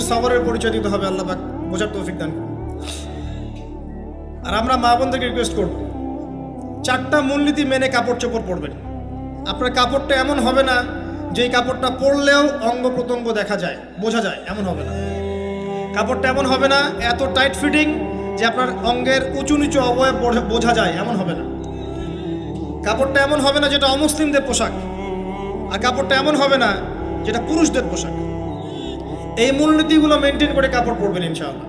সবরের পরিচয় দিতে হবে। আল্লাহ পাক বোঝার তৌফিক দান করুন। আর আমরা মা বোনদেরকে রিকোয়েস্ট করব, 4টা মূলনীতি মেনে কাপড় চোপড় পরবেন। আপনার কাপড়টা এমন হবে না যেই কাপড়টা পরলেও অঙ্গ প্রত্যঙ্গ দেখা যায়, বোঝা যায়, এমন হবে না। কাপড়টা এমন হবে না এত টাইট ফিটিং যে আপনার অঙ্গের উঁচু নিচু অবয়ব বোঝা যায়, এমন হবে না। কাপড়টা এমন হবে না যেটা অমুসলিমদের পোশাক, আর কাপড়টা এমন হবে না যেটা পুরুষদের পোশাক। এই মূলনীতিগুলো মেনটেন করে কাপড় পরবেন ইনশাআল্লাহ।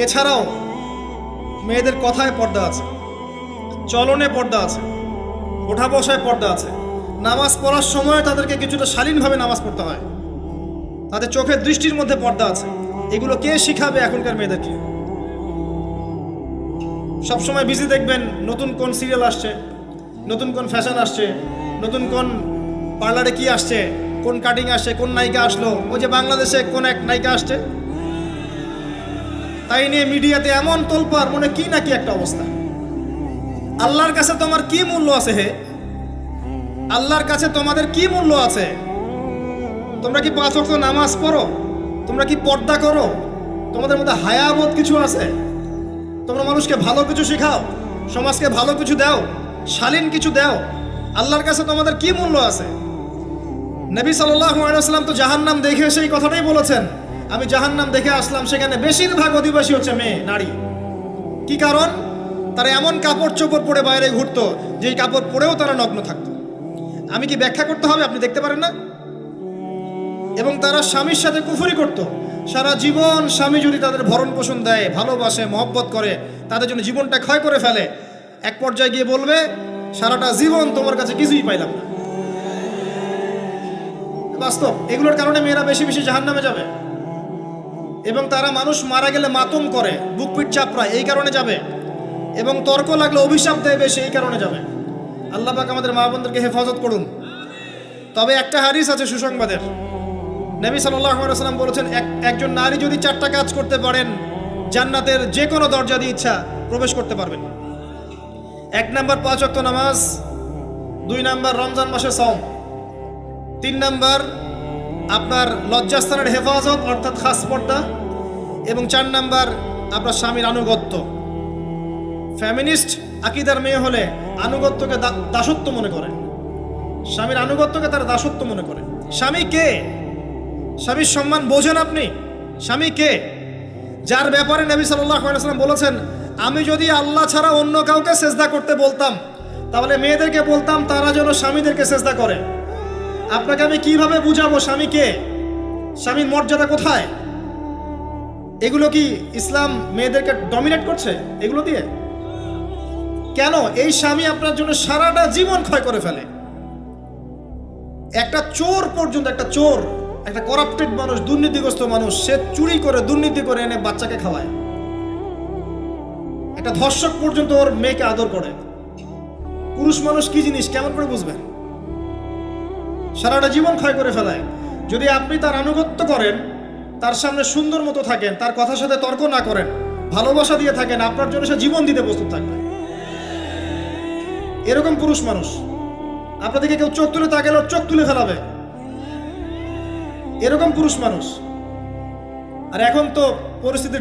এছাড়াও মেয়েদের কথায় পর্দা আছে, চলনে পর্দা আছে, ওঠা বসায় পর্দা আছে। নামাজ পড়ার সময় তাদেরকে কিছুটা শালীনভাবে নামাজ পড়তে হয়। তাদের চোখের দৃষ্টির মধ্যে পর্দা আছে। এগুলো কে শিখাবে এখনকার মেয়েদেরকে? সবসময় বিজি দেখবেন নতুন কোন সিরিয়াল আসছে, নতুন কোন ফ্যাশন আসছে, নতুন কোন পার্লারে কি আসছে, কোন কাটিং আসছে, কোন নায়িকা আসলো। ওই যে বাংলাদেশে কোন এক নায়িকা আসছে, তাই নিয়ে মিডিয়াতে এমন তোলপাড়, মনে কি নাকি একটা অবস্থা। আল্লাহর কাছে তোমার কি মূল্য আছে হে? আল্লাহর কাছে তোমাদের কি মূল্য আছে? তোমরা কি 5 ওয়াক্ত নামাজ পড়ো? তোমরা কি পর্দা করো? তোমাদের মধ্যে হায়াবোধ কিছু আছে? তোমরা মানুষকে ভালো কিছু শেখাও, সমাজকে ভালো কিছু দাও, শালীন কিছু দাও। আল্লাহর কাছে তোমাদের কি মূল্য আছে? নবী সাল্লাল্লাহু আলাইহি ওয়াসাল্লাম তো জাহান্নাম দেখে সেই কথাটাই বলেছেন, আমি জাহান্নাম দেখে আসলাম, সেখানে বেশিরভাগ অধিবাসী হচ্ছে মেয়ে, নারী। কি কারণ? তারা এমন কাপড় চোপড় পরে বাইরে ঘুরতো যেই কাপড় পরেও তারা নগ্ন থাকতো। আমি কি ব্যাখ্যা করতে হবে? আপনি দেখতে পারেন না? এবং তারা স্বামীর সাথে কুফরি করত। সারা জীবন স্বামী যদি তাদের ভরণ পোষণ দেয়, ভালোবাসে, মহব্বত করে, তাদের জন্য জীবনটা ক্ষয় করে ফেলে, এক পর্যায়ে গিয়ে বলবে সারাটা জীবন তোমার কাছে কিছুই পাইলাম না। বাস্তব। এগুলোর কারণে মেয়েরা বেশি বেশি জাহান্নামে যাবে। এবং তারা মানুষ মারা গেলে মাতম করে, বুক পিঠ চাপড়ায়, এই কারণে যাবে। এবং তর্ক লাগলে অভিশাপ দেয় বেশি, এই কারণে যাবে। আল্লাহ পাক আমাদের মা বোনদেরকে হেফাজত করুন। তবে একটা হাদিস আছে সুসংবাদের। নবী সাল্লাল্লাহু আলাইহি ওয়াসাল্লাম বলেছেন, একজন নারী যদি 4টা কাজ করতে পারেন, জান্নাতের যে কোনো দরজা দিয়ে ইচ্ছা প্রবেশ করতে পারবেন। 1 নাম্বার 5 ওয়াক্ত নামাজ, 2 নাম্বার রমজান মাসে সওম, 3 নাম্বার আপনার লজ্জাস্থানের হেফাজত অর্থাৎ খাস পর্দা, এবং 4 নাম্বার আপনার স্বামীর আনুগত্য। ফ্যামিনিস্ট আকীদার মেয়ে হলে আনুগত্যকে দাসত্ব মনে করে, স্বামীর আনুগত্যকে তারা দাসত্ব মনে করে। স্বামী কে? স্বামীর সম্মান বোঝেন আপনি? স্বামী কে? যার ব্যাপারে নবী সাল্লাল্লাহু আলাইহি ওয়াসাল্লাম বলেছেন, আমি যদি আল্লাহ ছাড়া অন্য কাউকে সেজদা করতে বলতাম, তাহলে মেয়েদেরকে বলতাম তারা যেন স্বামীদেরকে সেজদা করে। আপনাকে আমি কিভাবে বুঝাবো স্বামী কে, স্বামীর মর্যাদা কোথায়? এগুলো কি ইসলাম মেয়েদেরকে ডমিনেট করছে এগুলো দিয়ে? কেন? এই স্বামী আপনার জন্য সারাটা জীবন ক্ষয় করে ফেলে। একটা চোর পর্যন্ত, একটা চোর, একটা করাপ্টেড মানুষ, দুর্নীতিগ্রস্ত মানুষ, সে চুরি করে, দুর্নীতি করে এনে বাচ্চাকে খাওয়ায়। একটা ধর্ষক পর্যন্ত ওর মেয়েকে আদর করে। পুরুষ মানুষ কি জিনিস কেমন করে বুঝবেন? সারাটা জীবন ক্ষয় করে ফেলায়। যদি আপনি তার আনুগত্য করেন, তার সামনে সুন্দর মতো থাকেন, তার কথার সাথে তর্ক না করেন, ভালোবাসা দিয়ে থাকেন, আপনার জন্য সে জীবন দিতে প্রস্তুত থাকবে। এরকম পুরুষ মানুষ। আপনাদেরকে কেউ চোখ তুলে তাকালে চোখ তুলে ফেলাবে, এরকম পুরুষ মানুষ। আর এখন তো পরিস্থিতি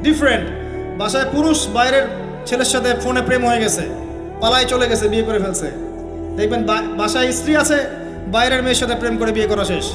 ডিফারেন্ট। বাসায় পুরুষ বাইরের ছেলের সাথে ফোনে প্রেম হয়ে গেছে, পালায় চলে গেছে, বিয়ে করে ফেলছে। দেখবেন বাসায় স্ত্রী আছে, বাইরের মেয়ের সাথে প্রেম করে বিয়ে করা শেষ।